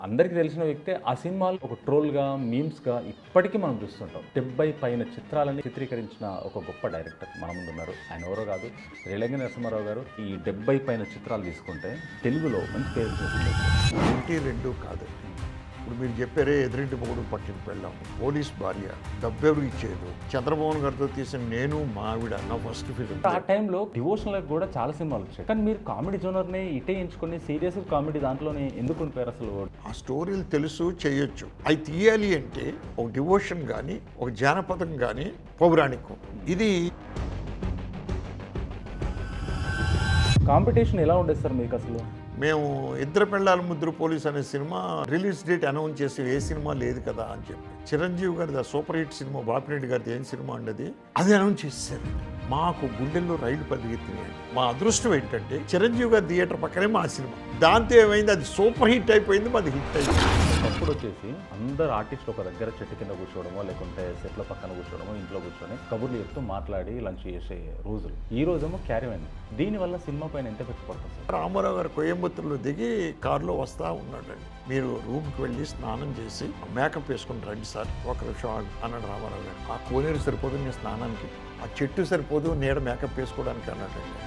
అందరికీ తెలిసిన వ్యక్తే. ఆ సినిమాలు ఒక ట్రోల్‌గా, మీమ్స్‌గా ఇప్పటికీ మనం చూస్తుంటాం. 70 పైన చిత్రాలని చిత్రీకరించిన ఒక గొప్ప డైరెక్టర్ మన ముందున్నారు. ఆయన ఎవరో కాదు, రేలంగి నరసింహారావు గారు. ఈ 70 పైన చిత్రాలు తీసుకుంటే తెలుగులో మంచి పేరు చేసింది. ఇంటి రెండు కాదు. ఇప్పుడు మీరు చెప్పారే, ఎదురింటి మొగుడు పక్కింటి పెళ్ళాం, పోలీస్ భార్య, డబ్బెవరు ఇచ్చేది, చంద్రబాబు గారితో తీసిన నేను మా ఆవిడ నా ఫస్ట్ ఫిలిం. ఆ టైంలో డివోషనల్ కూడా చాలా సినిమాలు వచ్చాయి. కానీ మీరు కామెడీ జోనర్ని ఇటే ఎంచుకొని సీరియస్ కామెడీ దాంట్లోనే ఎందుకు ఉండిపోయారు అసలు? ఆ స్టోరీలు తెలుసు, చేయొచ్చు. అవి తీయాలి అంటే ఒక డివోషన్ కానీ, ఒక జానపదం కానీ, పౌరాణికం. ఇది కాంపిటీషన్ ఎలా ఉండేది సార్ మీకు అసలు? మేము ఇద్దరు పెళ్ళాల ముద్దురు పోలీస్ అనే సినిమా రిలీజ్ డేట్ అనౌన్స్ చేసి ఏ సినిమా లేదు కదా అని చెప్పి, చిరంజీవి గారిది సూపర్ హిట్ సినిమా బాపిరెడ్డి గారిది ఏం సినిమా అండి అది అనౌన్స్ చేశారు. మాకు గుండెల్లో రైలు పరిగెత్తినాయి. మా అదృష్టం ఏంటంటే చిరంజీవి గారి థియేటర్ పక్కనే మా సినిమా. దాంతో ఏమైంది, అది సూపర్ హిట్ అయిపోయింది, మాది హిట్ అయింది. అప్పుడు వచ్చేసి అందరు ఆర్టిస్టులు ఒక దగ్గర చెట్టు కింద కూర్చోవడమో, లేకుంటే సెట్ల పక్కన కూర్చోవడమో, ఇంట్లో కూర్చొని కబుర్లు చెప్తూ మాట్లాడి లంచ్ చేసే రోజులు. ఈ రోజేమో క్యారీవన్. దీనివల్ల సినిమా పైన ఎంత పెట్టి పడుతుంది సార్? రామారావు గారు కోయంబత్తూరులో దిగి కారులో వస్తూ ఉన్నాడండి. మీరు రూమ్కి వెళ్ళి స్నానం చేసి మేకప్ వేసుకుని రండి సార్, ఒక నిమిషం అన్నాడు రామారావు గారు. ఆ కోనేరు సరిపోదు నేను స్నానానికి, ఆ చెట్టు సరిపోదు నీడ మేకప్ వేసుకోవడానికి అన్నాడండి.